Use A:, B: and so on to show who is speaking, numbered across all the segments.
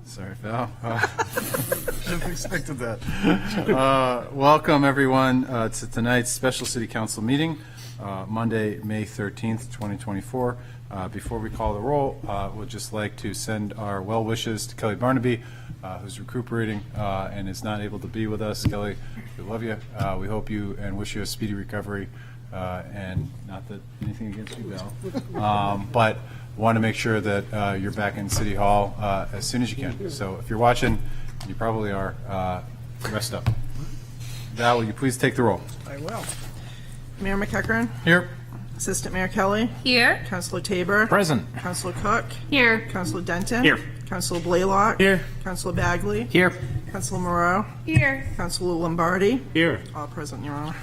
A: Sorry, Val. Should have expected that. Welcome, everyone, to tonight's special City Council meeting, Monday, May 13th, 2024. Before we call the roll, we'd just like to send our well wishes to Kelly Barnaby, who's recuperating and is not able to be with us. Kelly, we love you. We hope you and wish you a speedy recovery. And not that anything against you, Val, but want to make sure that you're back in City Hall as soon as you can. So if you're watching, you probably are, rest up. Val, will you please take the roll?
B: I will. Mayor McEachern.
A: Here.
B: Assistant Mayor Kelly.
C: Here.
B: Councilor Tabor.
D: Present.
B: Councilor Cook.
C: Here.
B: Councilor Denton.
D: Here.
B: Councilor Blaylock.
D: Here.
B: Councilor Bagley.
D: Here.
B: Councilor Moreau.
C: Here.
B: Councilor Lombardi.
D: Here.
B: All present, Your Honor.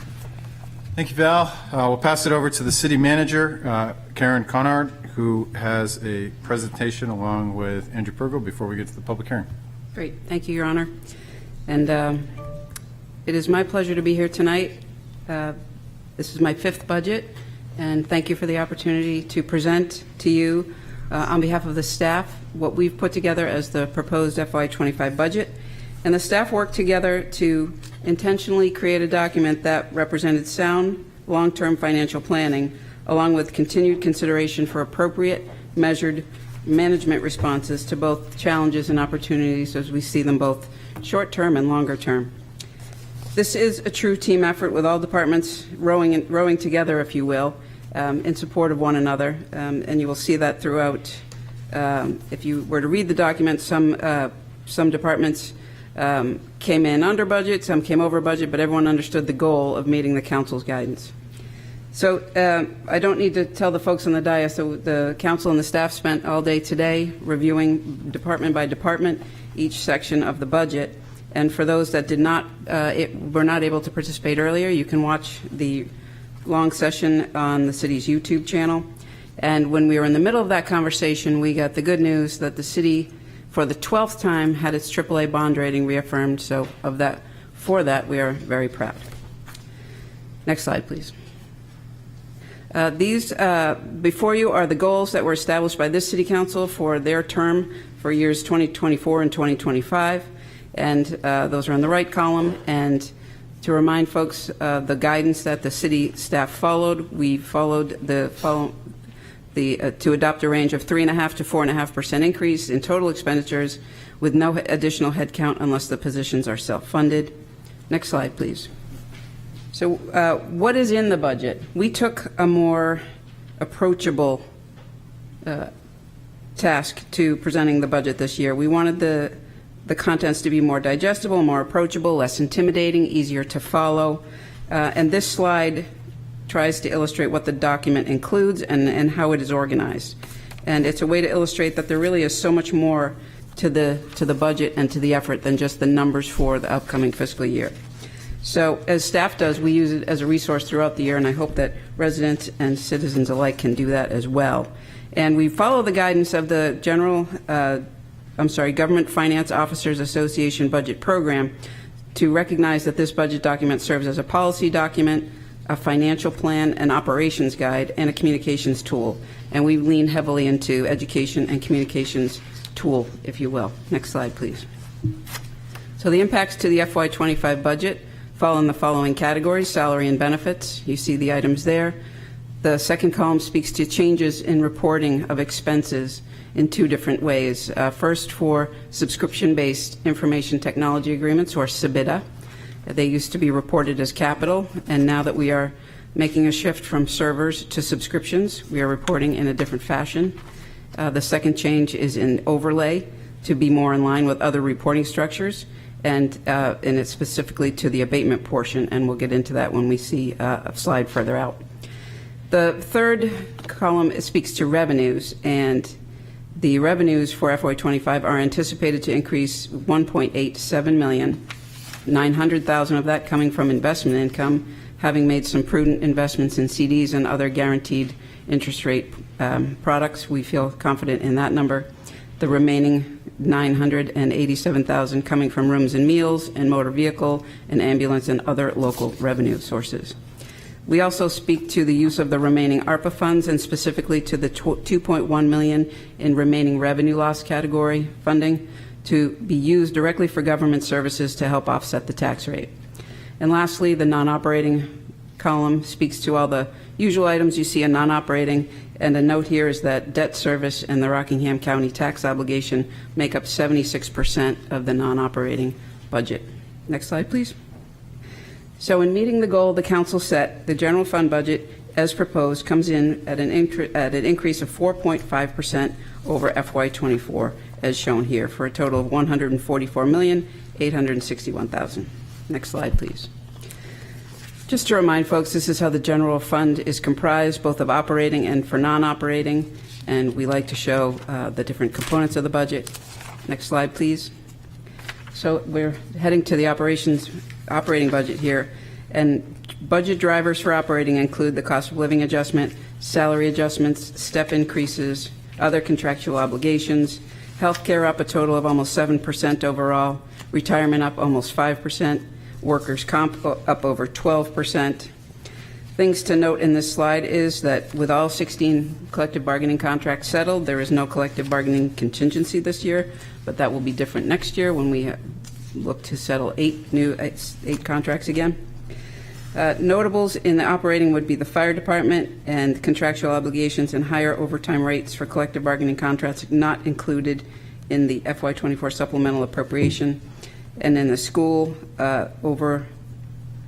A: Thank you, Val. We'll pass it over to the city manager, Karen Conard, who has a presentation along with Andrew Purgo before we get to the public hearing.
E: Great. Thank you, Your Honor. And it is my pleasure to be here tonight. This is my fifth budget, and thank you for the opportunity to present to you on behalf of the staff what we've put together as the proposed FY25 budget. And the staff worked together to intentionally create a document that represented sound, long-term financial planning, along with continued consideration for appropriate, measured management responses to both challenges and opportunities as we see them both short-term and longer-term. This is a true team effort with all departments rowing together, if you will, in support of one another, and you will see that throughout. If you were to read the document, some departments came in under budget, some came over budget, but everyone understood the goal of meeting the council's guidance. So I don't need to tell the folks on the dais, so the council and the staff spent all day today reviewing department by department each section of the budget. And for those that did not, were not able to participate earlier, you can watch the long session on the city's YouTube channel. And when we were in the middle of that conversation, we got the good news that the city, for the 12th time, had its AAA bond rating reaffirmed. So for that, we are very proud. Next slide, please. These before you are the goals that were established by this City Council for their term for years 2024 and 2025. And those are on the right column. And to remind folks, the guidance that the city staff followed, we followed to adopt a range of 3.5% to 4.5% increase in total expenditures with no additional headcount unless the positions are self-funded. Next slide, please. So what is in the budget? We took a more approachable task to presenting the budget this year. We wanted the contents to be more digestible, more approachable, less intimidating, easier to follow. And this slide tries to illustrate what the document includes and how it is organized. And it's a way to illustrate that there really is so much more to the budget and to the effort than just the numbers for the upcoming fiscal year. So as staff does, we use it as a resource throughout the year, and I hope that residents and citizens alike can do that as well. And we follow the guidance of the Government Finance Officers Association budget program to recognize that this budget document serves as a policy document, a financial plan, an operations guide, and a communications tool. And we lean heavily into education and communications tool, if you will. Next slide, please. So the impacts to the FY25 budget fall in the following categories: salary and benefits. You see the items there. The second column speaks to changes in reporting of expenses in two different ways. First, for subscription-based information technology agreements, or SBITA. They used to be reported as capital, and now that we are making a shift from servers to subscriptions, we are reporting in a different fashion. The second change is in overlay to be more in line with other reporting structures, and it's specifically to the abatement portion, and we'll get into that when we see a slide further out. The third column speaks to revenues, and the revenues for FY25 are anticipated to increase $1.87 million, $900,000 of that coming from investment income, having made some prudent investments in CDs and other guaranteed interest rate products. We feel confident in that number. The remaining $987,000 coming from rooms and meals and motor vehicle and ambulance and other local revenue sources. We also speak to the use of the remaining ARPA funds, and specifically to the $2.1 million in remaining revenue loss category funding to be used directly for government services to help offset the tax rate. And lastly, the non-operating column speaks to all the usual items you see in non-operating, and a note here is that debt service and the Rockingham County tax obligation make up 76% of the non-operating budget. Next slide, please. So in meeting the goal the council set, the general fund budget, as proposed, comes in at an increase of 4.5% over FY24, as shown here, for a total of $144,861,000. Next slide, please. Just to remind folks, this is how the general fund is comprised, both of operating and for non-operating, and we like to show the different components of the budget. Next slide, please. So we're heading to the operating budget here, and budget drivers for operating include the cost of living adjustment, salary adjustments, step increases, other contractual obligations, healthcare up a total of almost 7% overall, retirement up almost 5%, workers' comp up over 12%. Things to note in this slide is that with all 16 collective bargaining contracts settled, there is no collective bargaining contingency this year, but that will be different next year when we look to settle eight contracts again. Notables in the operating would be the fire department and contractual obligations and higher overtime rates for collective bargaining contracts not included in the FY24 supplemental appropriation. And in the school, over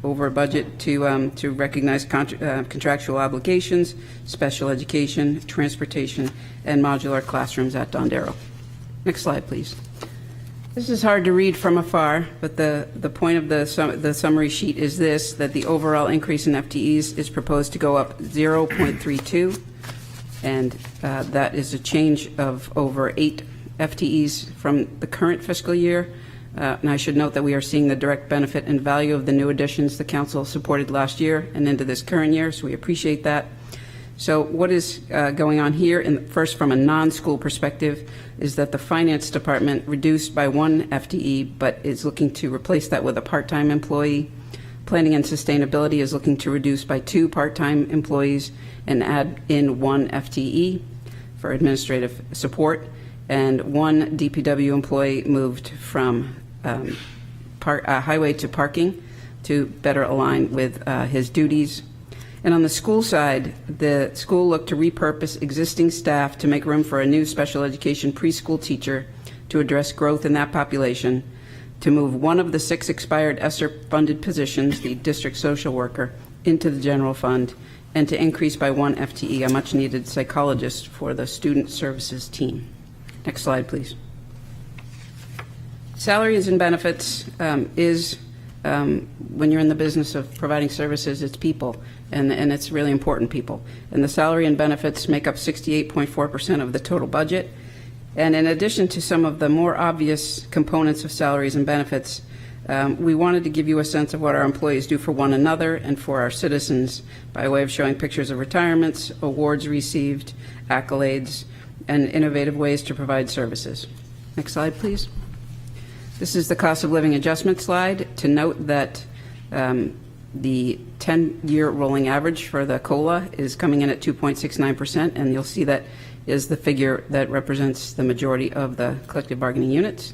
E: budget to recognize contractual obligations, special education, transportation, and modular classrooms at Dondero. Next slide, please. This is hard to read from afar, but the point of the summary sheet is this, that the overall increase in FTEs is proposed to go up 0.32, and that is a change of over 8 FTEs from the current fiscal year. And I should note that we are seeing the direct benefit and value of the new additions the council supported last year and into this current year, so we appreciate that. So what is going on here, first from a non-school perspective, is that the finance department reduced by 1 FTE, but is looking to replace that with a part-time employee. Planning and sustainability is looking to reduce by 2 part-time employees and add in 1 FTE for administrative support. And 1 DPW employee moved from highway to parking to better align with his duties. And on the school side, the school looked to repurpose existing staff to make room for a new special education preschool teacher to address growth in that population, to move 1 of the 6 expired ESSER-funded positions, the district social worker, into the general fund, and to increase by 1 FTE, a much-needed psychologist for the student services team. Next slide, please. Salaries and benefits is, when you're in the business of providing services, it's people, and it's really important people. And the salary and benefits make up 68.4% of the total budget. And in addition to some of the more obvious components of salaries and benefits, we wanted to give you a sense of what our employees do for one another and for our citizens by way of showing pictures of retirements, awards received, accolades, and innovative ways to provide services. Next slide, please. This is the cost of living adjustment slide. To note that the 10-year rolling average for the COLA is coming in at 2.69%, and you'll see that is the figure that represents the majority of the collective bargaining units.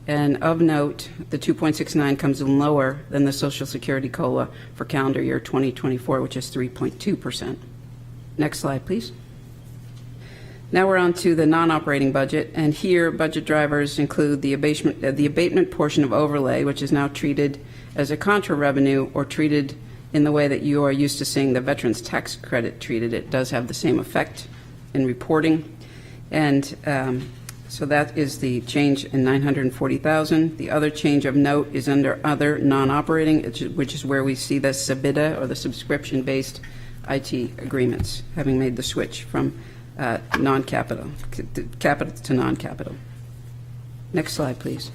E: And of note, the 2.69 comes in lower than the Social Security COLA for calendar year 2024, which is 3.2%. Next slide, please. Now we're on to the non-operating budget, and here budget drivers include the abatement portion of overlay, which is now treated as a contra revenue or treated in the way that you are used to seeing the veterans tax credit treated. It does have the same effect in reporting, and so that is the change in $940,000. The other change of note is under other non-operating, which is where we see the SBITA, or the subscription-based IT agreements, having made the switch from non-capital, capital to non-capital. Next slide, please.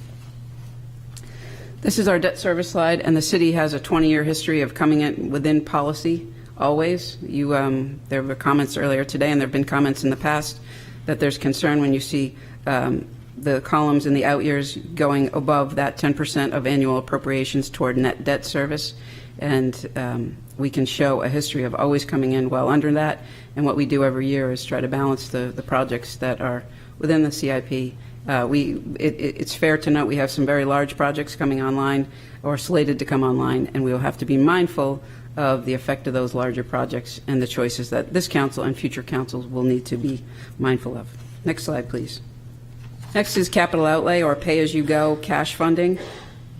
E: This is our debt service slide, and the city has a 20-year history of coming in within policy always. There were comments earlier today, and there have been comments in the past that there's concern when you see the columns in the out years going above that 10% of annual appropriations toward net debt service. And we can show a history of always coming in well under that. And what we do every year is try to balance the projects that are within the CIP It's fair to note we have some very large projects coming online or slated to come online, and we will have to be mindful of the effect of those larger projects and the choices that this council and future councils will need to be mindful of. Next slide, please. Next is capital outlay or pay-as-you-go cash funding.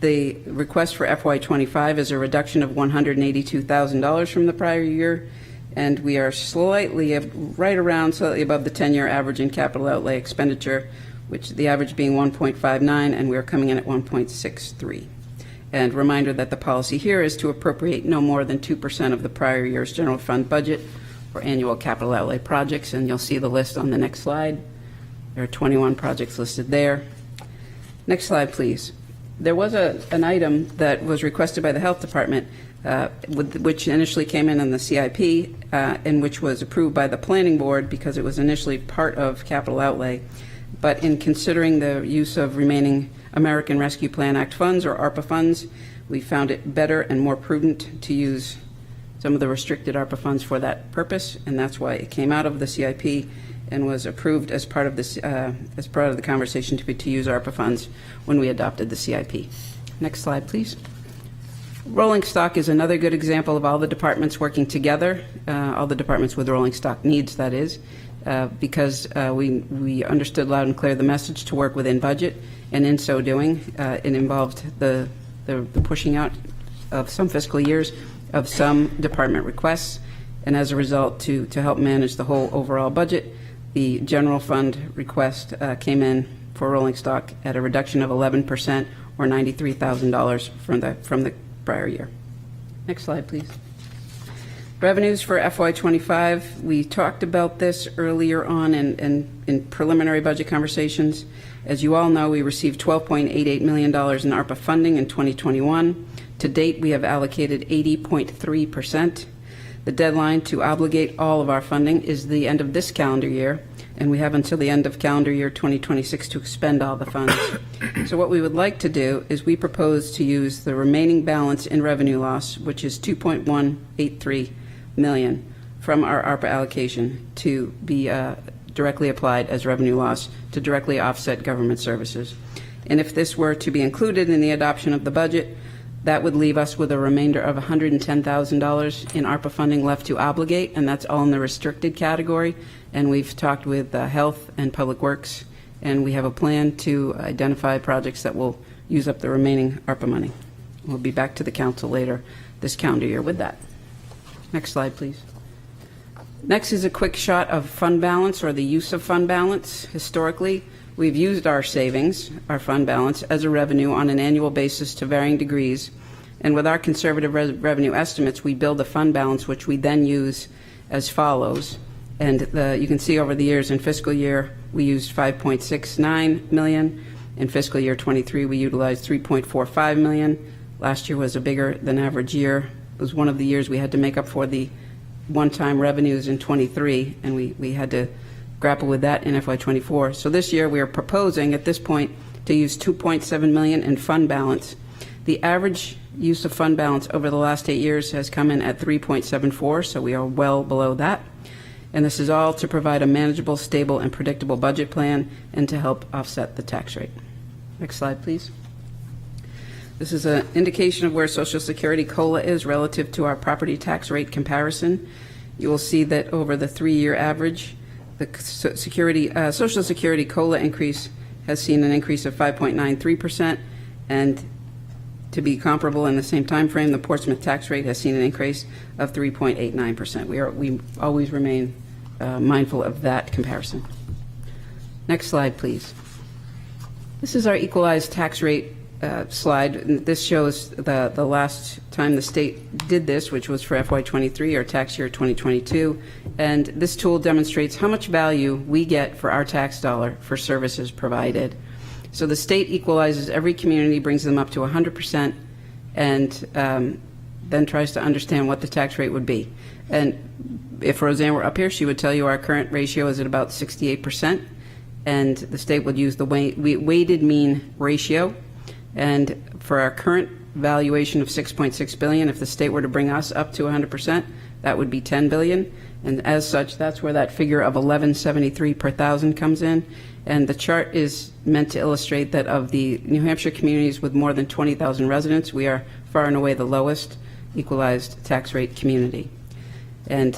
E: The request for FY25 is a reduction of $182,000 from the prior year, and we are slightly above the 10-year average in capital outlay expenditure, which the average being 1.59, and we are coming in at 1.63. And reminder that the policy here is to appropriate no more than 2% of the prior year's general fund budget for annual capital outlay projects, and you'll see the list on the next slide. There are 21 projects listed there. Next slide, please. There was an item that was requested by the Health Department, which initially came in the CIP, and which was approved by the Planning Board because it was initially part of capital outlay. But in considering the use of remaining American Rescue Plan Act funds, or ARPA funds, we found it better and more prudent to use some of the restricted ARPA funds for that purpose, and that's why it came out of the CIP and was approved as part of this, as part of the conversation to use ARPA funds when we adopted the CIP. Next slide, please. Rolling stock is another good example of all the departments working together, all the departments with rolling stock needs, that is, because we understood loud and clear the message to work within budget, and in so doing, it involved the pushing out of some fiscal years of some department requests, and as a result, to help manage the whole overall budget, the general fund request came in for rolling stock at a reduction of 11%, or $93,000 from the prior year. Next slide, please. Revenues for FY25. We talked about this earlier on in preliminary budget conversations. As you all know, we received $12.88 million in ARPA funding in 2021. To date, we have allocated 80.3%. The deadline to obligate all of our funding is the end of this calendar year, and we have until the end of calendar year 2026 to expend all the funds. So what we would like to do is we propose to use the remaining balance in revenue loss, which is $2.183 million from our ARPA allocation, to be directly applied as revenue loss to directly offset government services. And if this were to be included in the adoption of the budget, that would leave us with a remainder of $110,000 in ARPA funding left to obligate, and that's all in the restricted category. And we've talked with Health and Public Works, and we have a plan to identify projects that will use up the remaining ARPA money. We'll be back to the council later this calendar year with that. Next slide, please. Next is a quick shot of fund balance, or the use of fund balance. Historically, we've used our savings, our fund balance, as a revenue on an annual basis to varying degrees. And with our conservative revenue estimates, we build a fund balance, which we then use as follows. And you can see over the years, in fiscal year, we used $5.69 million. In fiscal year 23, we utilized $3.45 million. Last year was a bigger than average year. It was one of the years we had to make up for the one-time revenues in 23, and we had to grapple with that in FY24. So this year we are proposing at this point to use $2.7 million in fund balance. The average use of fund balance over the last 8 years has come in at 3.74, so we are well below that. And this is all to provide a manageable, stable, and predictable budget plan and to help offset the tax rate. Next slide, please. This is an indication of where Social Security COLA is relative to our property tax rate comparison. You will see that over the 3-year average, the Social Security COLA increase has seen an increase of 5.93%, and to be comparable in the same time frame, the Portsmouth tax rate has seen an increase of 3.89%. We always remain mindful of that comparison. Next slide, please. This is our equalized tax rate slide. This shows the last time the state did this, which was for FY23, or tax year 2022, and this tool demonstrates how much value we get for our tax dollar for services provided. So the state equalizes every community, brings them up to 100%, and then tries to understand what the tax rate would be. And if Roseanne were up here, she would tell you our current ratio is at about 68%, and the state would use the weighted mean ratio. And for our current valuation of $6.6 billion. If the state were to bring us up to 100%, that would be $10 billion. And as such, that's where that figure of $11.73 per thousand comes in. And the chart is meant to illustrate that of the New Hampshire communities with more than 20,000 residents, we are far and away the lowest equalized tax rate community. And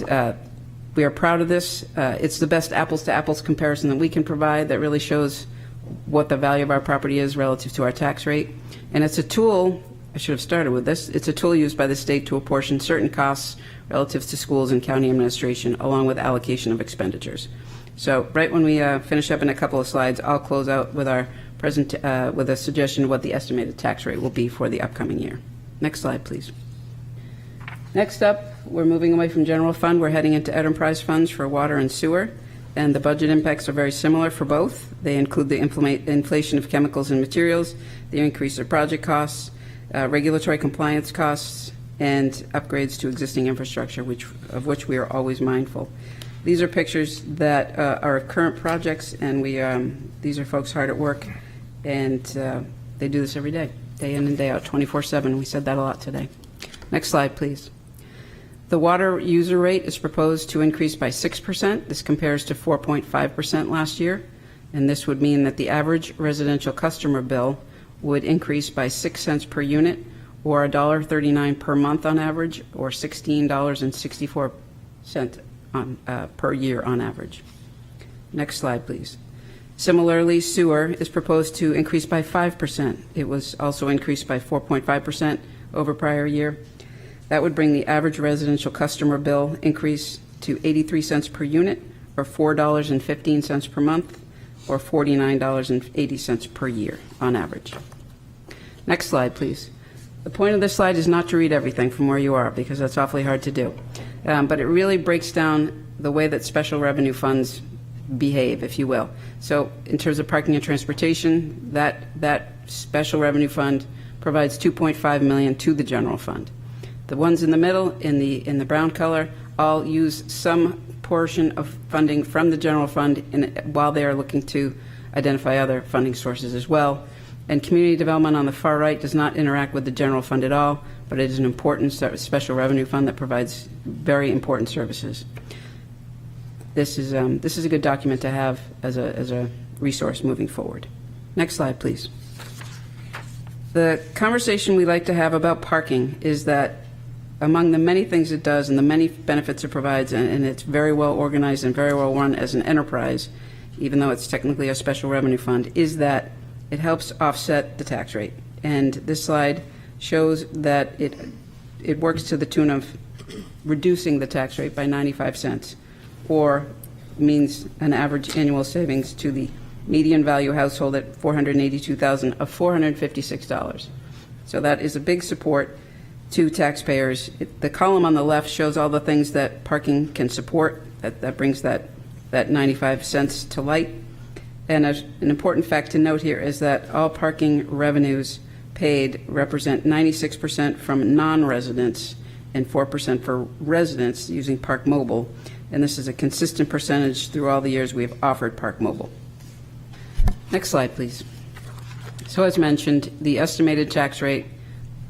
E: we are proud of this. It's the best apples-to-apples comparison that we can provide that really shows what the value of our property is relative to our tax rate. And it's a tool, I should have started with this, it's a tool used by the state to apportion certain costs relative to schools and county administration, along with allocation of expenditures. So right when we finish up in a couple of slides, I'll close out with our with a suggestion of what the estimated tax rate will be for the upcoming year. Next slide, please. Next up, we're moving away from general fund. We're heading into enterprise funds for water and sewer, and the budget impacts are very similar for both. They include the inflation of chemicals and materials, the increase of project costs, regulatory compliance costs, and upgrades to existing infrastructure, of which we are always mindful. These are pictures that are current projects, and these are folks hard at work, and they do this every day in and day out, 24/7. We said that a lot today. Next slide, please. The water user rate is proposed to increase by 6%. This compares to 4.5% last year, and this would mean that the average residential customer bill would increase by 6 cents per unit, or $1.39 per month on average, or $16.64 per year on average. Next slide, please. Similarly, sewer is proposed to increase by 5%. It was also increased by 4.5% over prior year. That would bring the average residential customer bill increase to 83 cents per unit, or $4.15 per month, or $49.80 per year on average. Next slide, please. The point of this slide is not to read everything from where you are, because that's awfully hard to do. But it really breaks down the way that special revenue funds behave, if you will. So in terms of parking and transportation, that special revenue fund provides $2.5 million to the general fund. The ones in the middle, in the brown color, all use some portion of funding from the general fund while they are looking to identify other funding sources as well. And community development on the far right does not interact with the general fund at all, but it is an important special revenue fund that provides very important services. This is a good document to have as a resource moving forward. Next slide, please. The conversation we like to have about parking is that among the many things it does and the many benefits it provides, and it's very well organized and very well run as an enterprise, even though it's technically a special revenue fund, is that it helps offset the tax rate. And this slide shows that it works to the tune of reducing the tax rate by 95 cents, or means an average annual savings to the median value household at $482,000 of $456. So that is a big support to taxpayers. The column on the left shows all the things that parking can support. That brings that 95 cents to light. And an important fact to note here is that all parking revenues paid represent 96% from non-residents and 4% for residents using Park Mobile. And this is a consistent percentage through all the years we have offered Park Mobile. Next slide, please. So as mentioned, the estimated tax rate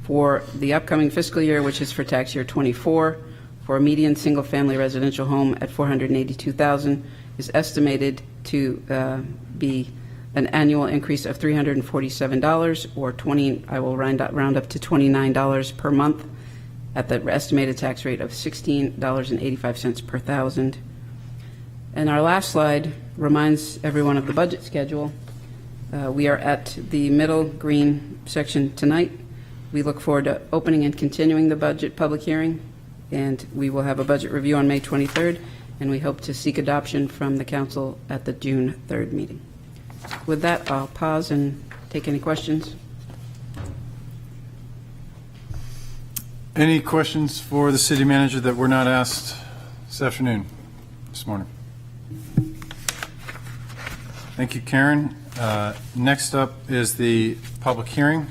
E: for the upcoming fiscal year, which is for tax year 24, for a median single-family residential home at $482,000, is estimated to be an annual increase of $347, or I will round up to $29 per month, at the estimated tax rate of $16.85 per thousand. And our last slide reminds everyone of the budget schedule. We are at the middle green section tonight. We look forward to opening and continuing the budget public hearing, and we will have a budget review on May 23rd, and we hope to seek adoption from the council at the June 3rd meeting. With that, I'll pause and take any questions.
A: Any questions for the city manager that were not asked this morning? Thank you, Karen. Next up is the public hearing.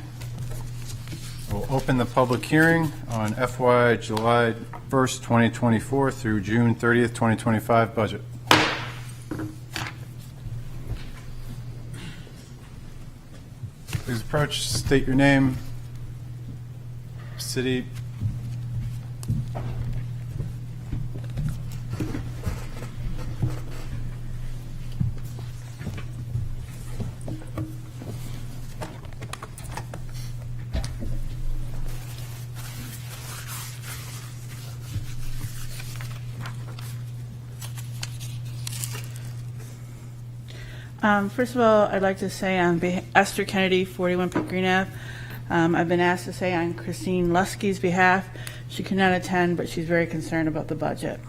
A: We'll open the public hearing on FY July 1st, 2024 through June 30th, 2025 budget. Please approach, state your name, city.
C: First of all, I'd like to say on Esther Kennedy, 41 Pitt Green Ave. I've been asked to say on Christine Lusky's behalf. She could not attend, but she's very concerned about the budget.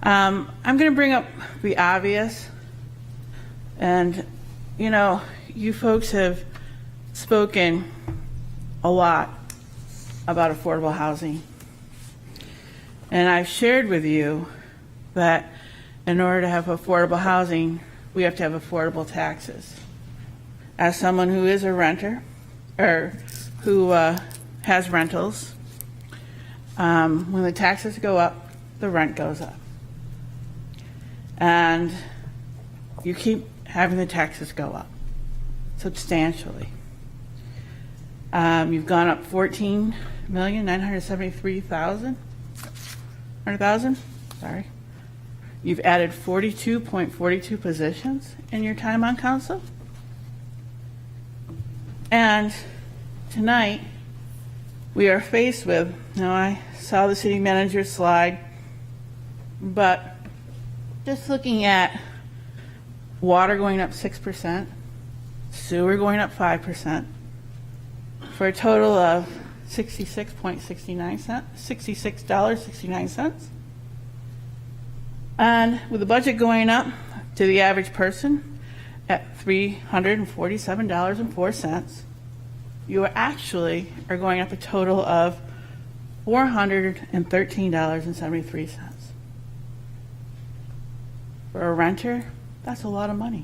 C: I'm going to bring up the obvious. And, you know, you folks have spoken a lot about affordable housing. And I've shared with you that in order to have affordable housing, we have to have affordable taxes. As someone who is a renter, or who has rentals, when the taxes go up, the rent goes up. And you keep having the taxes go up substantially. You've gone up 14,973,000. Sorry. You've added 42.42 positions in your time on council. And tonight, we are faced with, now I saw the city manager's slide, but just looking at water going up 6%, sewer going up 5%, for a total of $66.69. And with the budget going up to the average person at $347.04, you are going up a total of $413.73. For a renter, that's a lot of money.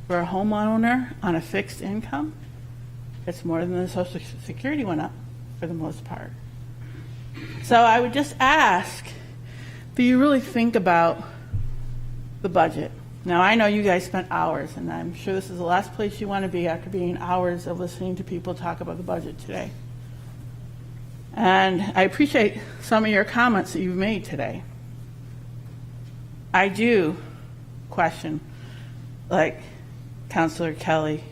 C: For a homeowner on a fixed income, it's more than the Social Security went up for the most part. So I would just ask, do you really think about the budget? Now, I know you guys spent hours, and I'm sure this is the last place you want to be after being hours of listening to people talk about the budget today. And I appreciate some of your comments that you've made today. I do question, like Councilor Kelly,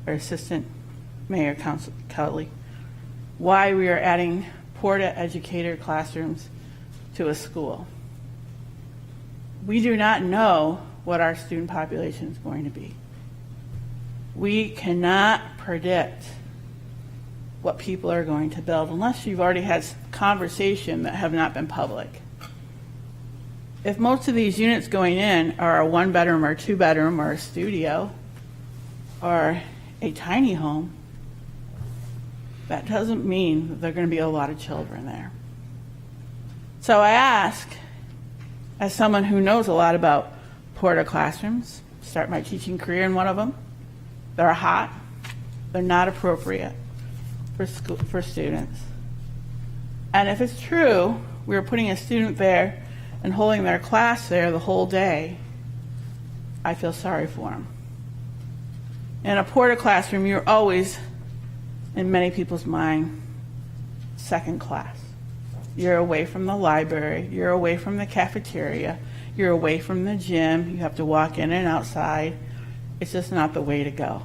C: or Assistant Mayor Kelly, why we are adding Porta educator classrooms to a school. We do not know what our student population is going to be. We cannot predict what people are going to build unless you've already had conversation that have not been public. If most of these units going in are a 1-bedroom or 2-bedroom or a studio or a tiny home, that doesn't mean that there are going to be a lot of children there. So I ask, as someone who knows a lot about Porta classrooms, start my teaching career in one of them, they're hot, they're not appropriate for students. And if it's true, we're putting a student there and holding their class there the whole day, I feel sorry for them. In a Porta classroom, you're always, in many people's mind, second class. You're away from the library, you're away from the cafeteria, you're away from the gym, you have to walk in and outside. It's just not the way to go.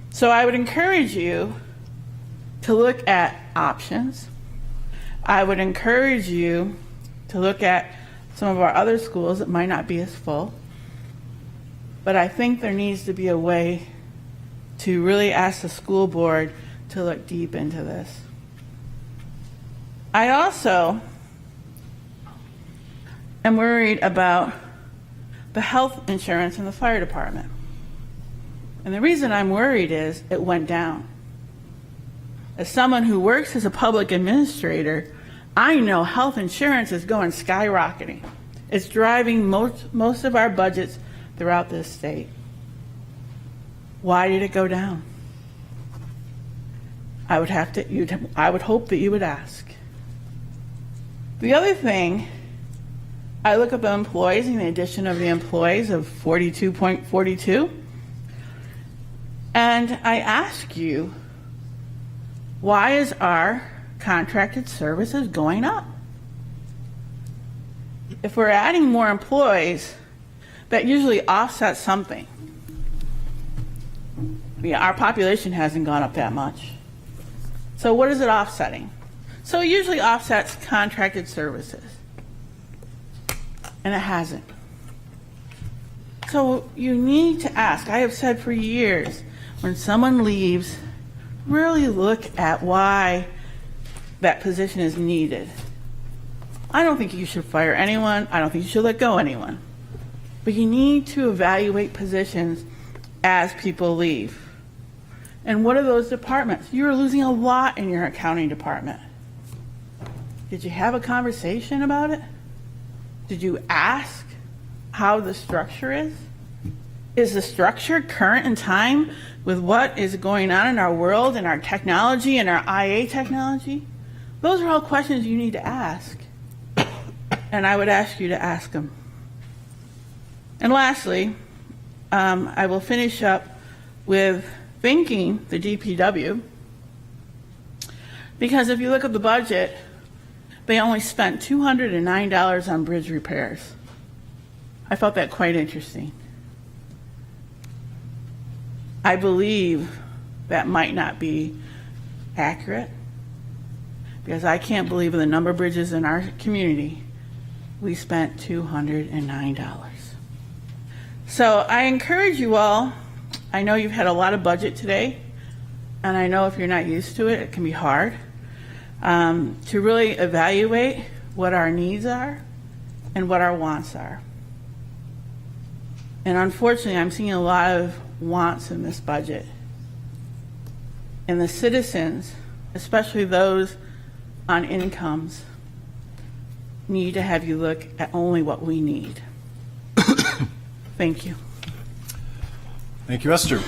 C: So I would encourage you to look at options. I would encourage you to look at some of our other schools that might not be as full. But I think there needs to be a way to really ask the school board to look deep into this. I also am worried about the health insurance in the fire department. And the reason I'm worried is it went down. As someone who works as a public administrator, I know health insurance is going skyrocketing. It's driving most of our budgets throughout this state. Why did it go down? I would hope that you would ask. The other thing, I look at the employees and the addition of the employees of 42.42, and I ask you, why is our contracted services going up? If we're adding more employees, that usually offsets something. Yeah, our population hasn't gone up that much. So what is it offsetting? So it usually offsets contracted services. And it hasn't. So you need to ask. I have said for years, when someone leaves, really look at why that position is needed. I don't think you should fire anyone. I don't think you should let go anyone. But you need to evaluate positions as people leave. And what are those departments? You're losing a lot in your accounting department. Did you have a conversation about it? Did you ask how the structure is? Is the structure current in time with what is going on in our world and our technology and our IA technology? Those are all questions you need to ask. And I would ask you to ask them. And lastly, I will finish up with thanking the DPW, because if you look at the budget, they only spent $209 on bridge repairs. I felt that quite interesting. I believe that might not be accurate, because I can't believe in the number of bridges in our community we spent $209. So I encourage you all, I know you've had a lot of budget today, and I know if you're not used to it, it can be hard, to really evaluate what our needs are and what our wants are. And unfortunately, I'm seeing a lot of wants in this budget. And the citizens, especially those on incomes, need to have you look at only what we need. Thank you.
A: Thank you, Esther.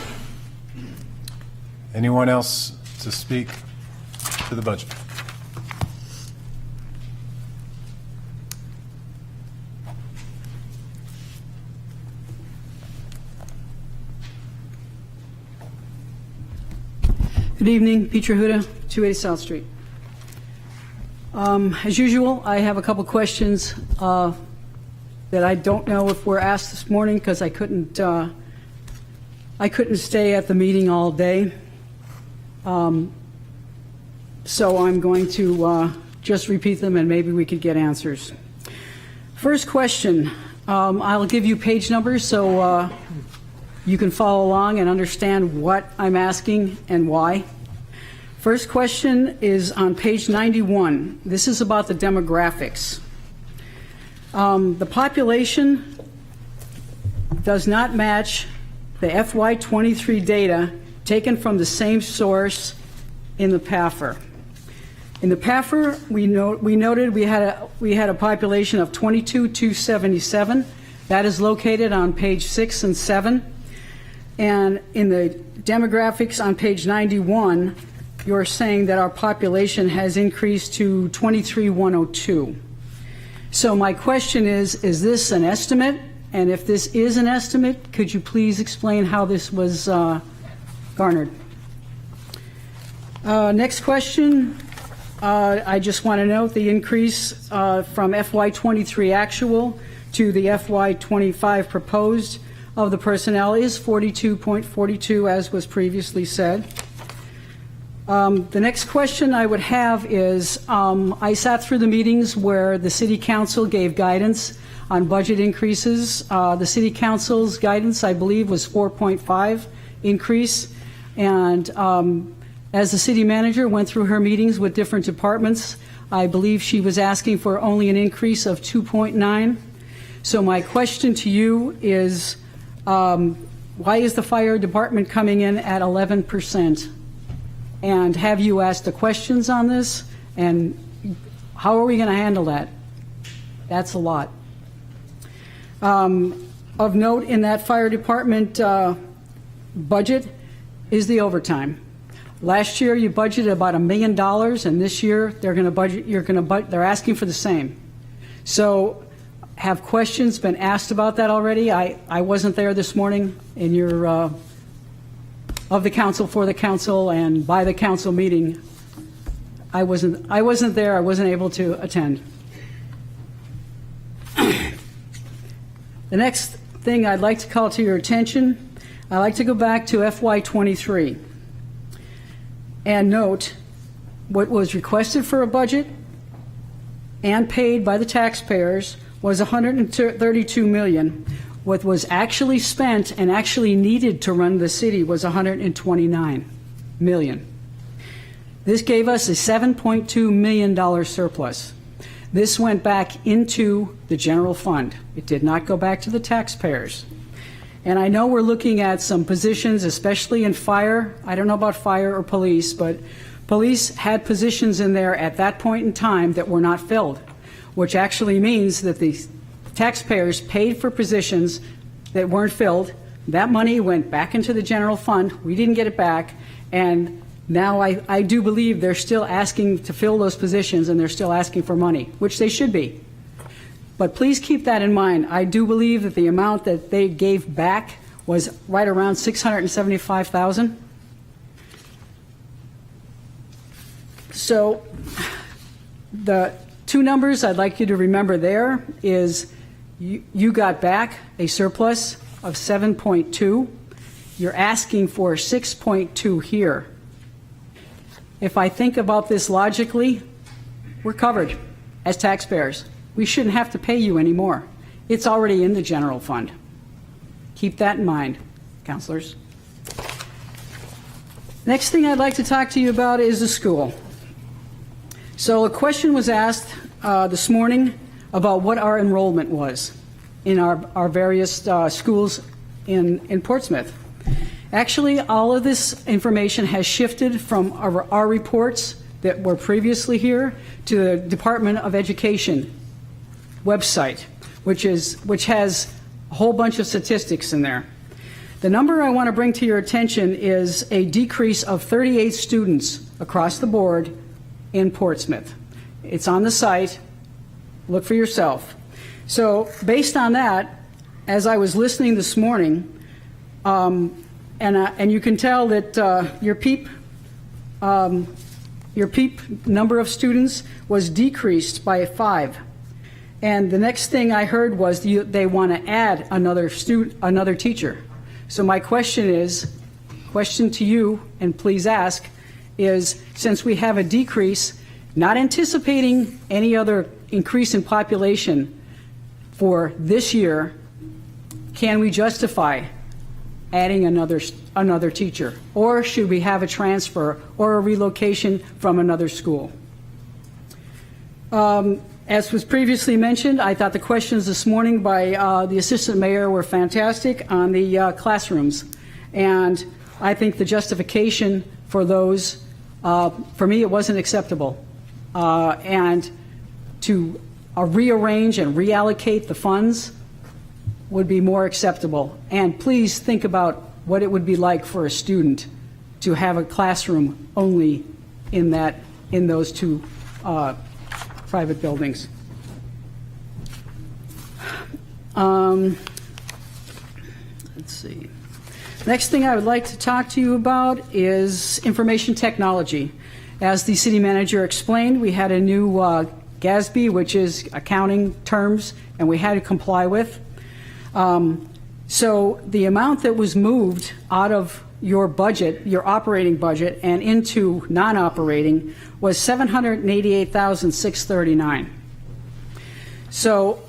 A: Anyone else to speak to the budget?
D: Good evening, Petra Huda, 280 South Street. As usual, I have a couple questions that I don't know if were asked this morning because I couldn't stay at the meeting all day. So I'm going to just repeat them and maybe we could get answers. First question, I'll give you page numbers so you can follow along and understand what I'm asking and why. First question is on page 91. This is about the demographics. The population does not match the FY23 data taken from the same source in the PAFR. In the PAFR, we noted we had a population of 22,277. That is located on page 6 and 7. And in the demographics on page 91, you're saying that our population has increased to 23,102. So my question is this an estimate? And if this is an estimate, could you please explain how this was garnered? Next question, I just want to note the increase from FY23 actual to the FY25 proposed of the personnel is 42.42, as was previously said. The next question I would have is, I sat through the meetings where the City Council gave guidance on budget increases. The City Council's guidance, I believe, was 4.5 increase. And as the City Manager went through her meetings with different departments, I believe she was asking for only an increase of 2.9. So my question to you is, why is the fire department coming in at 11%? And have you asked the questions on this? And how are we going to handle that? That's a lot. Of note in that fire department budget is the overtime. Last year you budgeted about $1 million, and this year they're going to budget. They're asking for the same. So, have questions been asked about that already? I wasn't there this morning in your of the council, for the council, and by the council meeting I wasn't there, I wasn't able to attend. The next thing I'd like to call to your attention, I'd like to go back to FY23 and note what was requested for a budget and paid by the taxpayers was $132 million. What was actually spent and actually needed to run the city was $129 million. This gave us a $7.2 million surplus. This went back into the general fund. It did not go back to the taxpayers. And I know we're looking at some positions, especially in fire. I don't know about fire or police, but police had positions in there at that point in time that were not filled, which actually means that the taxpayers paid for positions that weren't filled. That money went back into the general fund. We didn't get it back. And now I do believe they're still asking to fill those positions, and they're still asking for money, which they should be. But please keep that in mind. I do believe that the amount that they gave back was right around $675,000. So the two numbers I'd like you to remember there is you got back a surplus of 7.2. You're asking for 6.2 here. If I think about this logically, we're covered as taxpayers. We shouldn't have to pay you anymore. It's already in the general fund. Keep that in mind, councilors. Next thing I'd like to talk to you about is the school. So a question was asked this morning about what our enrollment was in our various schools in Portsmouth. Actually, all of this information has shifted from our reports that were previously here to the Department of Education website, which has a whole bunch of statistics in there. The number I want to bring to your attention is a decrease of 38 students across the board in Portsmouth. It's on the site. Look for yourself. So based on that, as I was listening this morning, and you can tell that your PEEP number of students was decreased by 5. And the next thing I heard was they want to add another teacher. So my question to you, and please ask, is since we have a decrease, not anticipating any other increase in population for this year, can we justify adding another teacher? Or should we have a transfer or a relocation from another school? As was previously mentioned, I thought the questions this morning by the assistant mayor were fantastic on the classrooms. And I think the justification for those, for me, it wasn't acceptable. And to rearrange and reallocate the funds would be more acceptable. And please think about what it would be like for a student to have a classroom only in those two private buildings. Let's see. Next thing I would like to talk to you about is information technology. As the city manager explained, we had a new GASB, which is accounting terms, and we had to comply with. So the amount that was moved out of your budget, your operating budget, and into non-operating was $788,639. So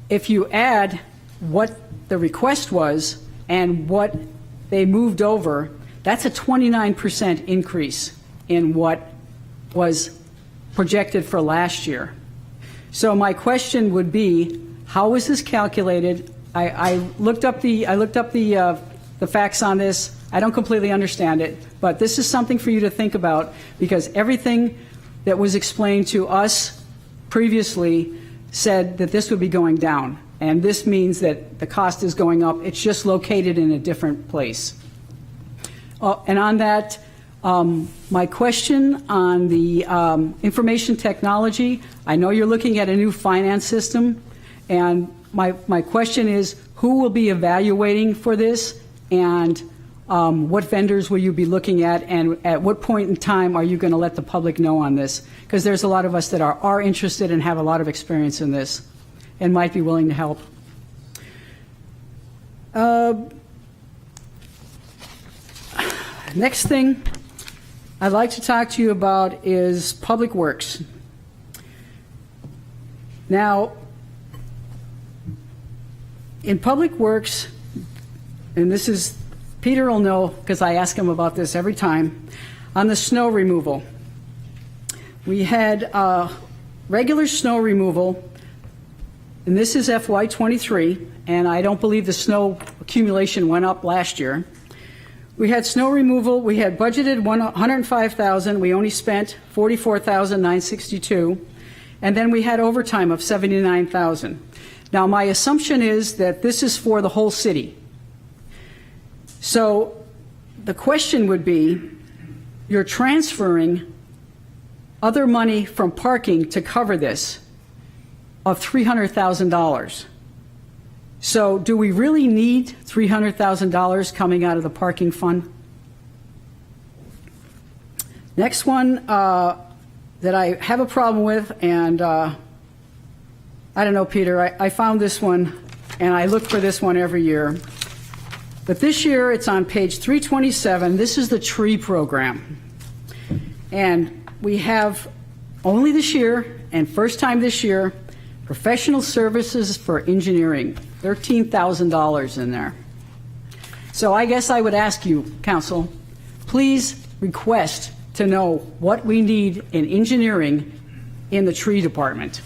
D: if you add what the request was and what they moved over, that's a 29% increase in what was projected for last year. So my question would be, how is this calculated? I looked up the facts on this. I don't completely understand it, but this is something for you to think about, because everything that was explained to us previously said that this would be going down, and this means that the cost is going up. It's just located in a different place. And on that, my question on the information technology, I know you're looking at a new finance system, and my question is, who will be evaluating for this, and What vendors will you be looking at, and at what point in time are you going to let the public know on this? Because there's a lot of us that are interested and have a lot of experience in this and might be willing to help. Next thing I'd like to talk to you about is Public Works. Now, in Public Works, and this is, Peter will know because I ask him about this every time, on the snow removal. We had regular snow removal, and this is FY23, and I don't believe the snow accumulation went up last year. We had snow removal, we had budgeted $105,000, we only spent $44,962, and then we had overtime of $79,000. Now, my assumption is that this is for the whole city. So the question would be, you're transferring other money from parking to cover this of $300,000. So do we really need $300,000 coming out of the parking fund? Next one that I have a problem with, and I don't know, Peter, I found this one, and I look for this one every year. But this year, it's on page 327. This is the tree program. And we have, only this year, and first time this year, professional services for engineering, $13,000 in there. So I guess I would ask you, Council, please request to know what we need in engineering in the tree department.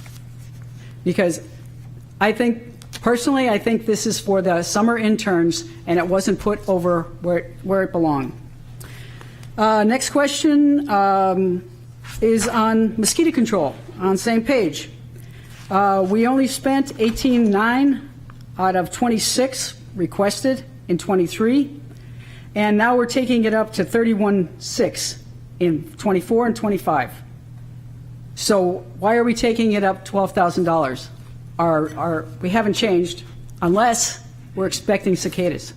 D: Because I think, personally, I think this is for the summer interns, and it wasn't put over where it belonged. Next question is on mosquito control, on same page. We only spent $18,900 out of 26 requested in 23, and now we're taking it up to $31,600 in 24 and 25. So why are we taking it up $12,000? We haven't changed unless we're expecting cicadas.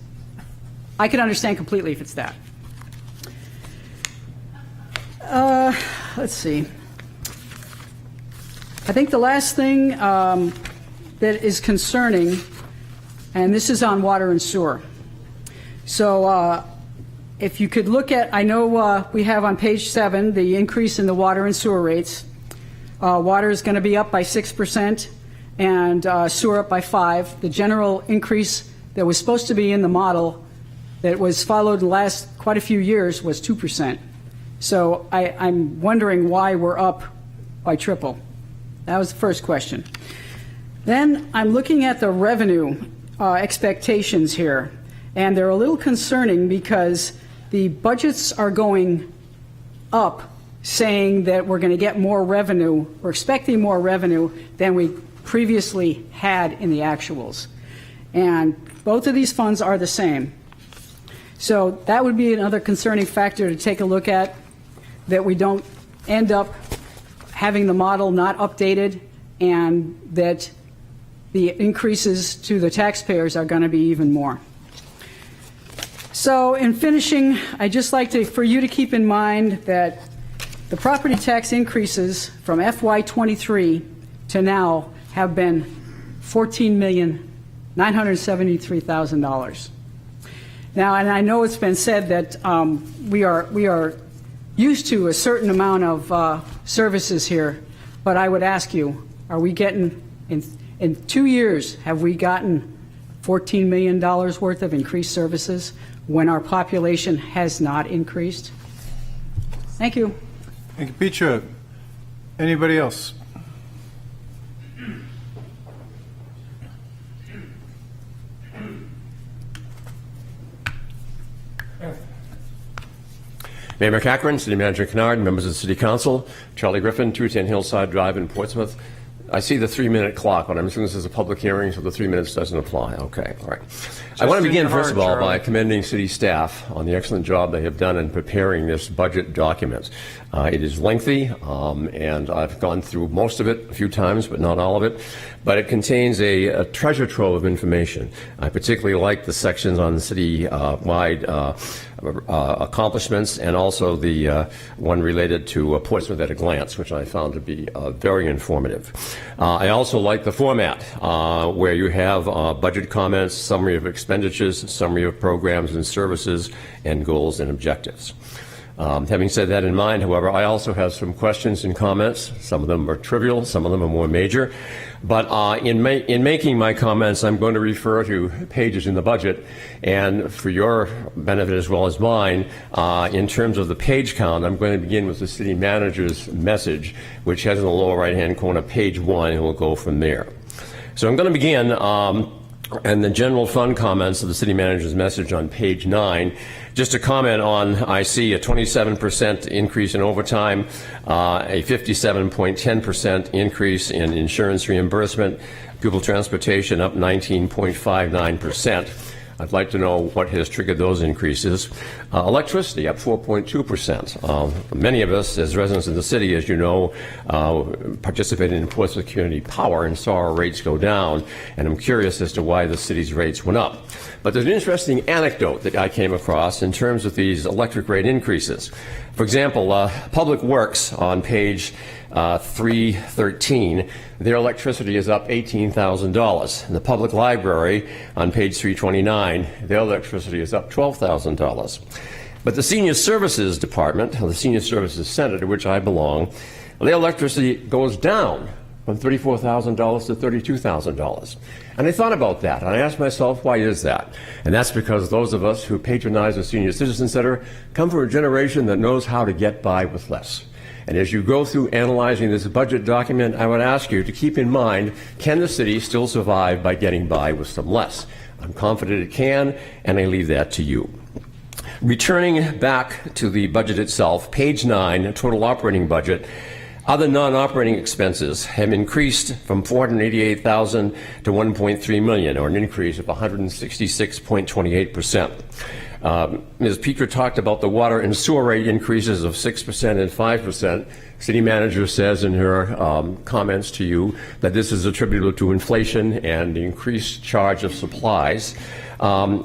D: I could understand completely if it's that. Let's see. I think the last thing that is concerning, and this is on water and sewer. So if you could look at, I know we have on page 7 the increase in the water and sewer rates. Water is going to be up by 6% and sewer up by 5%. The general increase that was supposed to be in the model that was followed the last quite a few years was 2%. So I'm wondering why we're up by triple. That was the first question. Then I'm looking at the revenue expectations here, and they're a little concerning because the budgets are going up, saying that we're going to get more revenue, we're expecting more revenue than we previously had in the actuals. And both of these funds are the same. So that would be another concerning factor to take a look at, that we don't end up having the model not updated and that the increases to the taxpayers are going to be even more. So in finishing, I'd just like for you to keep in mind that the property tax increases from FY23 to now have been $14,973,000. Now, and I know it's been said that we are used to a certain amount of services here, but I would ask you, are we getting, in 2 years, have we gotten $14 million worth of increased services when our population has not increased? Thank you.
A: Thank you, Petra. Anybody else?
F: Mayor McCachran, City Manager Kennard, members of the City Council, Charlie Griffin, 210 Hillside Drive in Portsmouth. I see the 3-minute clock, but I'm assuming this is a public hearing, so the 3 minutes doesn't apply. Okay, all right. I want to
A: in
F: begin,
A: your
F: first
A: heart,
F: of all, by
A: Charlie.
F: commending city staff on the excellent job they have done in preparing this budget document. It is lengthy, and I've gone through most of it a few times, but not all of it. But it contains a treasure trove of information. I particularly like the sections on city-wide accomplishments, and also the one related to Portsmouth at a glance, which I found to be very informative. I also like the format, where you have budget comments, summary of expenditures, summary of programs and services, and goals and objectives. Having said that in mind, however, I also have some questions and comments. Some of them are trivial, some of them are more major. But in making my comments, I'm going to refer to pages in the budget. And for your benefit as well as mine, in terms of the page count, I'm going to begin with the city manager's message, which has in the lower right-hand corner page 1, and we'll go from there. So I'm going to begin and the general fund comments of the city manager's message on page 9. Just to comment on, I see a 27% increase in overtime, a 57.10% increase in insurance reimbursement, pupil transportation up 19.59%. I'd like to know what has triggered those increases. Electricity up 4.2%. Many of us, as residents of the city, as you know, participated in Portsmouth Community Power and saw our rates go down, and I'm curious as to why the city's rates went up. But there's an interesting anecdote that I came across in terms of these electric rate increases. For example, Public Works on page 313, their electricity is up $18,000. The Public Library on page 329, their electricity is up $12,000. But the Senior Services Department, or the Senior Services Center, to which I belong, their electricity goes down from $34,000 to $32,000. And I thought about that, and I asked myself, why is that? And that's because those of us who patronize the Senior Citizen Center come from a generation that knows how to get by with less. And as you go through analyzing this budget document, I would ask you to keep in mind, can the city still survive by getting by with some less? I'm confident it can, and I leave that to you. Returning back to the budget itself, page 9, total operating budget. Other non-operating expenses have increased from $488,000 to $1.3 million, or an increase of 166.28%. Ms. Petra talked about the water and sewer rate increases of 6% and 5%. City manager says in her comments to you that this is attributable to inflation and the increased charge of supplies. And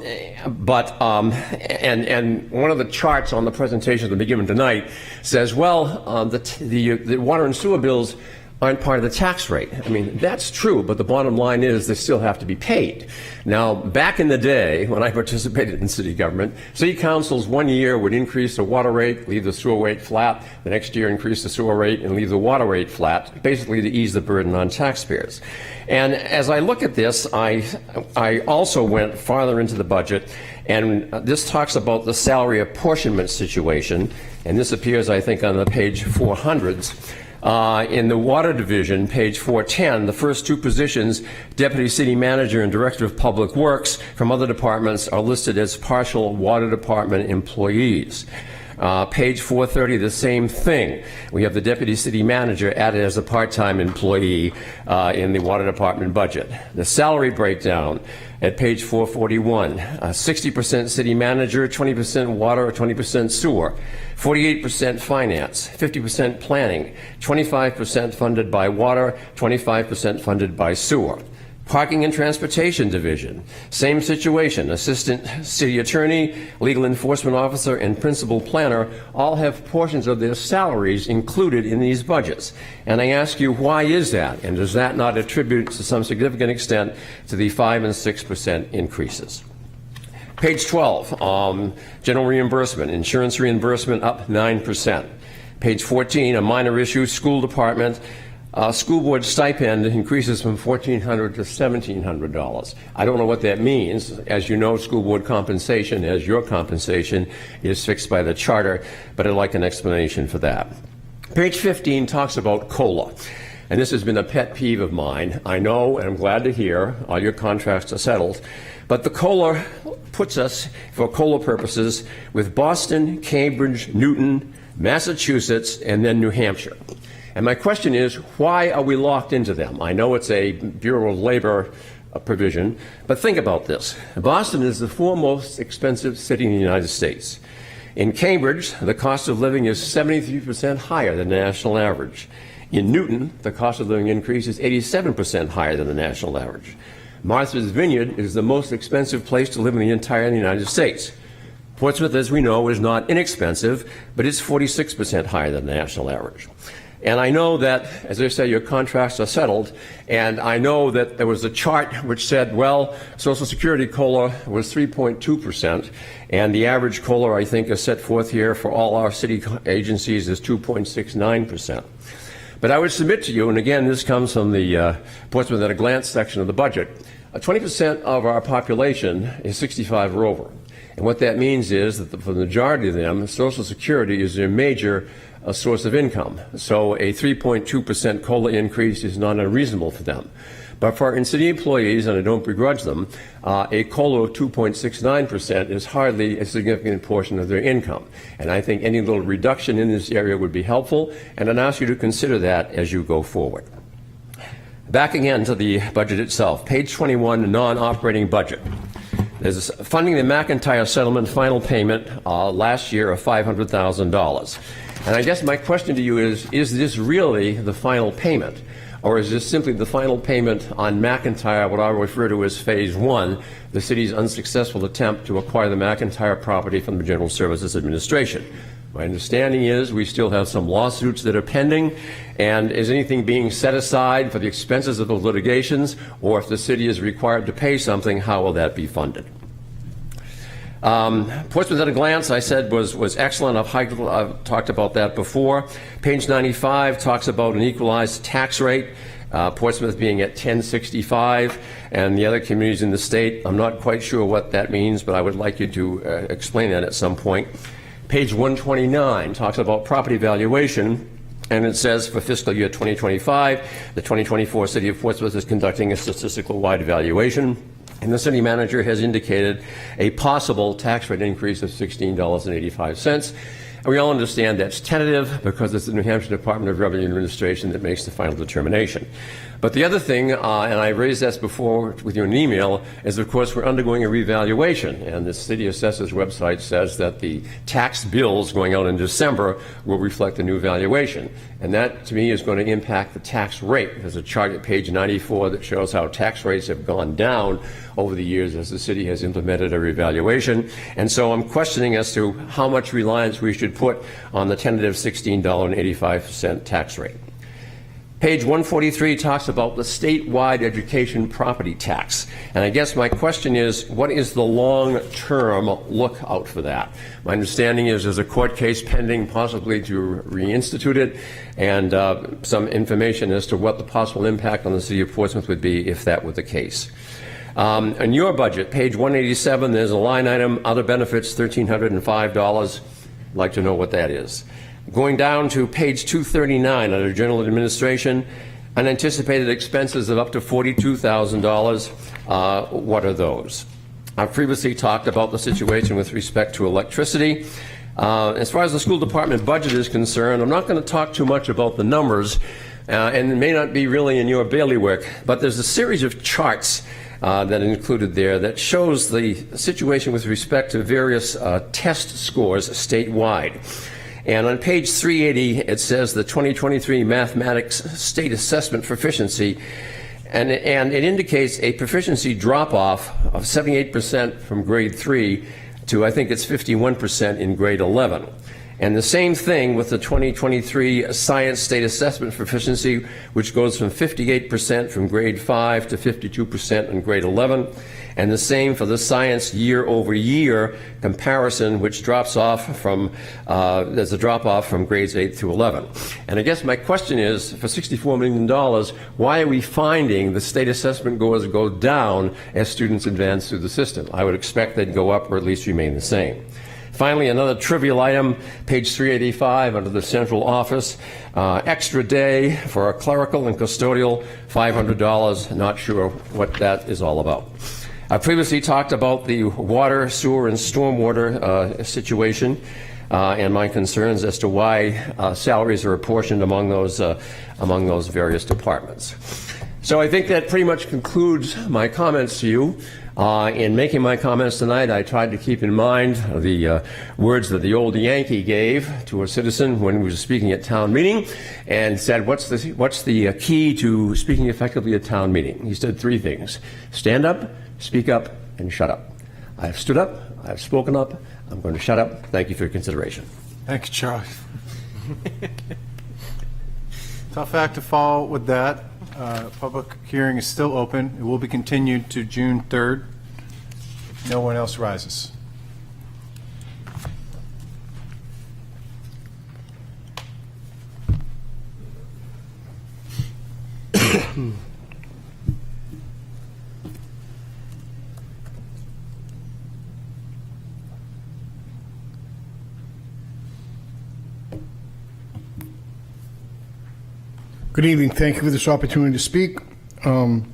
F: one of the charts on the presentation that we given tonight says, well, the water and sewer bills aren't part of the tax rate. I mean, that's true, but the bottom line is they still have to be paid. Now, back in the day, when I participated in city government, city councils 1 year would increase the water rate, leave the sewer rate flat, the next year increase the sewer rate and leave the water rate flat, basically to ease the burden on taxpayers. And as I look at this, I also went farther into the budget, and this talks about the salary apportionment situation, and this appears, I think, on the page 400s. In the water division, page 410, the first two positions, deputy city manager and director of public works from other departments, are listed as partial water department employees. Page 430, the same thing. We have the deputy city manager added as a part-time employee in the water department budget. The salary breakdown at page 441, 60% city manager, 20% water, or 20% sewer, 48% finance, 50% planning, 25% funded by water, 25% funded by sewer. Parking and Transportation Division, same situation. Assistant City Attorney, Legal Enforcement Officer, and Principal Planner all have portions of their salaries included in these budgets. And I ask you, why is that? And does that not attribute to some significant extent to the 5% and 6% increases? Page 12, general reimbursement, insurance reimbursement up 9%. Page 14, a minor issue, school department. School board stipend increases from $1,400 to $1,700. I don't know what that means. As you know, school board compensation, as your compensation, is fixed by the charter, but I'd like an explanation for that. Page 15 talks about COLA, and this has been a pet peeve of mine. I know, and I'm glad to hear, all your contracts are settled, but the COLA puts us, for COLA purposes, with Boston, Cambridge, Newton, Massachusetts, and then New Hampshire. And my question is, why are we locked into them? I know it's a Bureau of Labor provision, but think about this. Boston is the fourth most expensive city in the United States. In Cambridge, the cost of living is 73% higher than the national average. In Newton, the cost of living increase is 87% higher than the national average. Martha's Vineyard is the most expensive place to live in the entire United States. Portsmouth, as we know, is not inexpensive, but it's 46% higher than the national average. And I know that, as I say, your contracts are settled, and I know that there was a chart which said, well, Social Security COLA was 3.2%, and the average COLA, I think, is set forth here for all our city agencies is 2.69%. But I would submit to you, and again, this comes from the Portsmouth at a Glance section of the budget, 20% of our population is 65 or over. And what that means is that for the majority of them, Social Security is their major source of income. So a 3.2% COLA increase is not unreasonable for them. But for our city employees, and I don't begrudge them, a COLA of 2.69% is hardly a significant portion of their income. And I think any little reduction in this area would be helpful, and I'd ask you to consider that as you go forward. Back again to the budget itself. Page 21, non-operating budget. There's funding the McIntyre settlement final payment last year of $500,000. And I guess my question to you is this really the final payment? Or is this simply the final payment on McIntyre, what I refer to as Phase 1, the city's unsuccessful attempt to acquire the McIntyre property from the General Services Administration? My understanding is we still have some lawsuits that are pending, and is anything being set aside for the expenses of those litigations, or if the city is required to pay something, how will that be funded? Portsmouth at a Glance, I said, was excellent. I've talked about that before. Page 95 talks about an equalized tax rate, Portsmouth being at 1065, and the other communities in the state. I'm not quite sure what that means, but I would like you to explain that at some point. Page 129 talks about property valuation, and it says for fiscal year 2025, the 2024 City of Portsmouth is conducting a statistical-wide evaluation. And the city manager has indicated a possible tax rate increase of $16.85. And we all understand that's tentative because it's the New Hampshire Department of Revenue Administration that makes the final determination. But the other thing, and I raised this before with you in an email, is of course we're undergoing a revaluation, and the city assessor's website says that the tax bills going out in December will reflect the new valuation. And that, to me, is going to impact the tax rate. There's a chart at page 94 that shows how tax rates have gone down over the years as the city has implemented a revaluation. And so I'm questioning as to how much reliance we should put on the tentative $16.85 tax rate. Page 143 talks about the statewide education property tax. And I guess my question is, what is the long-term lookout for that? My understanding is there's a court case pending possibly to reinstitute it, and some information as to what the possible impact on the city of Portsmouth would be if that were the case. In your budget, page 187, there's a line item, other benefits, $1,305. I'd like to know what that is. Going down to page 239 under General Administration, unanticipated expenses of up to $42,000. What are those? I've previously talked about the situation with respect to electricity. As far as the school department budget is concerned, I'm not going to talk too much about the numbers, and it may not be really in your bailiwick, but there's a series of charts that are included there that shows the situation with respect to various test scores statewide. And on page 380, it says the 2023 Mathematics State Assessment Proficiency, and it indicates a proficiency drop-off of 78% from grade 3 to, I think it's 51% in grade 11. And the same thing with the 2023 Science State Assessment Proficiency, which goes from 58% from grade 5 to 52% in grade 11. And the same for the science year-over-year comparison, which drops off from, there's a drop-off from grades 8 through 11. And I guess my question is, for $64 million, why are we finding the state assessment scores go down as students advance through the system? I would expect they'd go up or at least remain the same. Finally, another trivial item, page 385 under the central office, extra day for a clerical and custodial, $500. Not sure what that is all about. I previously talked about the water, sewer, and stormwater situation. and my concerns as to why salaries are apportioned among those various departments. So I think that pretty much concludes my comments to you. In making my comments tonight, I tried to keep in mind the words that the old Yankee gave to a citizen when he was speaking at town meeting, and said, what's the key to speaking effectively at town meeting? He said 3 things: stand up, speak up, and shut up. I've stood up, I've spoken up, I'm going to shut up. Thank you for your consideration.
A: Thank you, Charlie. Tough act to follow with that. Public hearing is still open. It will be continued to June 3rd. If no one else rises.
G: Good evening. Thank you for this opportunity to speak on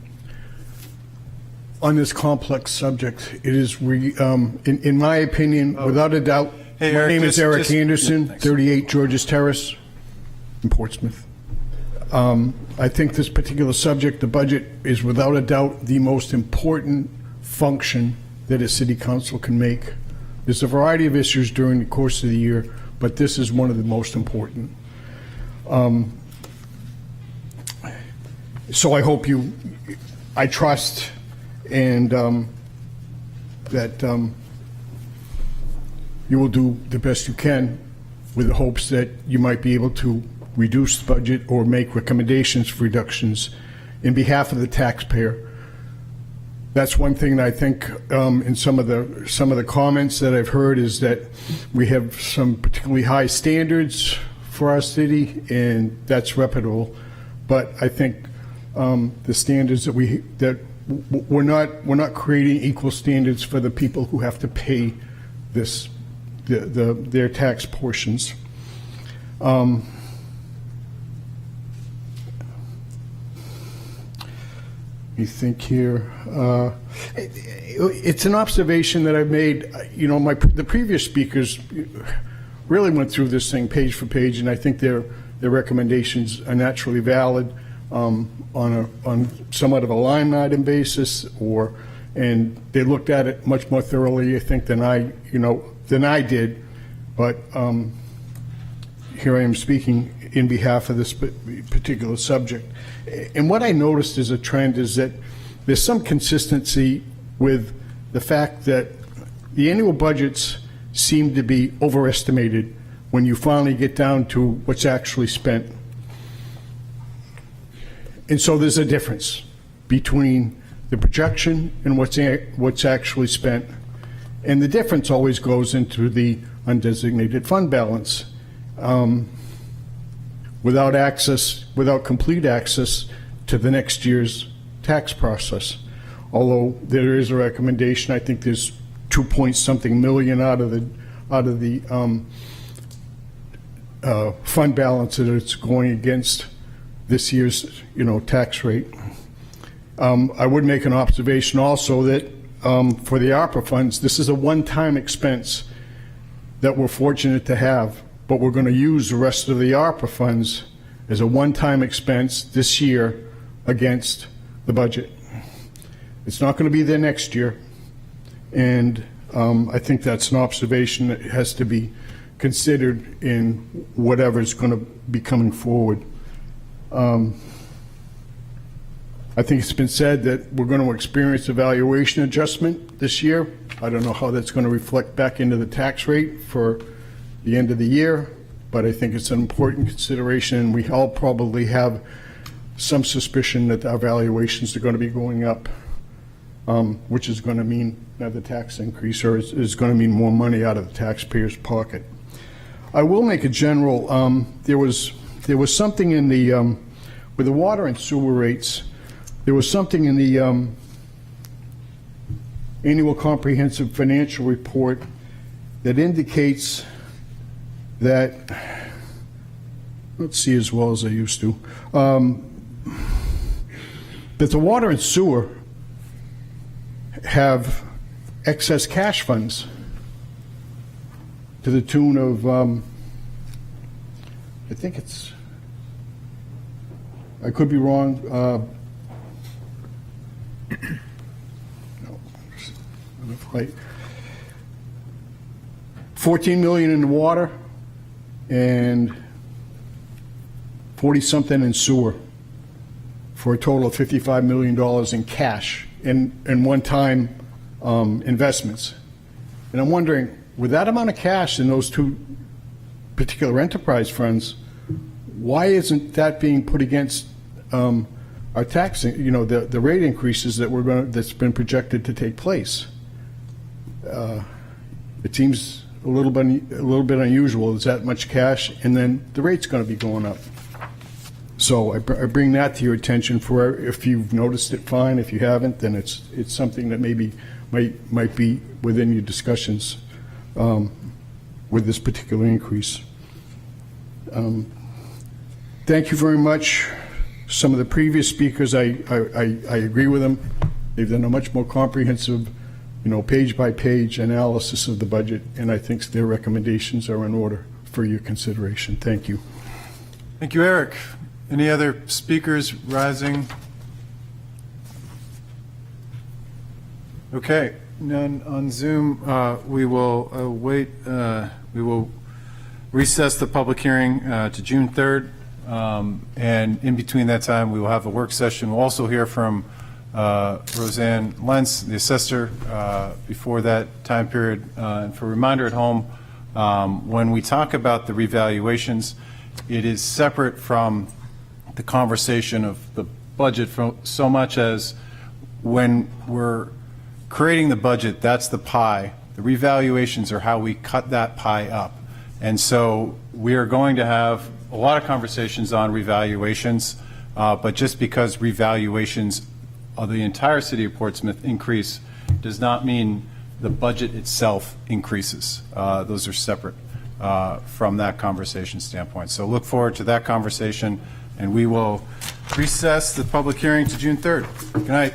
G: this complex subject. It is, in my opinion, without a doubt.
A: Hey,
G: my
A: Eric,
G: name is Eric Anderson,
A: thanks.
G: 38 Georges Terrace in Portsmouth. I think this particular subject, the budget, is without a doubt the most important function that a city council can make. There's a variety of issues during the course of the year, but this is one of the most important. So I hope I trust and that you will do the best you can with the hopes that you might be able to reduce the budget or make recommendations for reductions in behalf of the taxpayer. That's one thing that I think in some of the comments that I've heard is that we have some particularly high standards for our city, and that's reputable. But I think the standards that we're not creating equal standards for the people who have to pay their tax portions. You think here, it's an observation that I've made. You know, the previous speakers really went through this thing page for page, and I think their recommendations are naturally valid. On somewhat of a line item basis, and they looked at it much more thoroughly, I think, than I did. But here I am speaking in behalf of this particular subject. And what I noticed as a trend is that there's some consistency with the fact that the annual budgets seem to be overestimated when you finally get down to what's actually spent. And so there's a difference between the projection and what's actually spent. And the difference always goes into the undesignated fund balance. Without complete access to the next year's tax process. Although there is a recommendation, I think there's 2-point-something million out of the fund balance that it's going against this year's, tax rate. I would make an observation also that for the ARPA funds, this is a one-time expense that we're fortunate to have, but we're going to use the rest of the ARPA funds as a one-time expense this year against the budget. It's not going to be there next year, and I think that's an observation that has to be considered in whatever is going to be coming forward. I think it's been said that we're going to experience a valuation adjustment this year. I don't know how that's going to reflect back into the tax rate for the end of the year, but I think it's an important consideration, and we all probably have some suspicion that our valuations are going to be going up, which is going to mean another tax increase, or is going to mean more money out of the taxpayer's pocket. I will make a general, there was something in the, with the water and sewer rates, there was something in the annual comprehensive financial report that indicates that, let's see as well as I used to, that the water and sewer have excess cash funds to the tune of, I think it's, I could be wrong, no, like 14 million in the water and 40-something in sewer, for a total of $55 million in cash in one-time investments. And I'm wondering, with that amount of cash in those two particular enterprise funds, why isn't that being put against our taxing, the rate increases that's been projected to take place? It seems a little bit unusual. There's that much cash, and then the rate's going to be going up. So I bring that to your attention. For if you've noticed it, fine. If you haven't, then it's something that maybe might be within your discussions with this particular increase. Thank you very much. Some of the previous speakers, I agree with them. They've done a much more comprehensive, page by page analysis of the budget, and I think their recommendations are in order for your consideration. Thank you.
A: Thank you, Eric. Any other speakers rising? Okay, none on Zoom. We will wait. We will recess the public hearing to June 3rd. And in between that time, we will have a work session. We'll also hear from Roseanne Lentz, the assessor, before that time period. And for a reminder at home, when we talk about the revaluations, it is separate from the conversation of the budget so much as when we're creating the budget, that's the pie. The revaluations are how we cut that pie up. And so we are going to have a lot of conversations on revaluations, but just because revaluations of the entire city of Portsmouth increase does not mean the budget itself increases. Those are separate from that conversation standpoint. So look forward to that conversation, and we will recess the public hearing to June 3rd. Good night.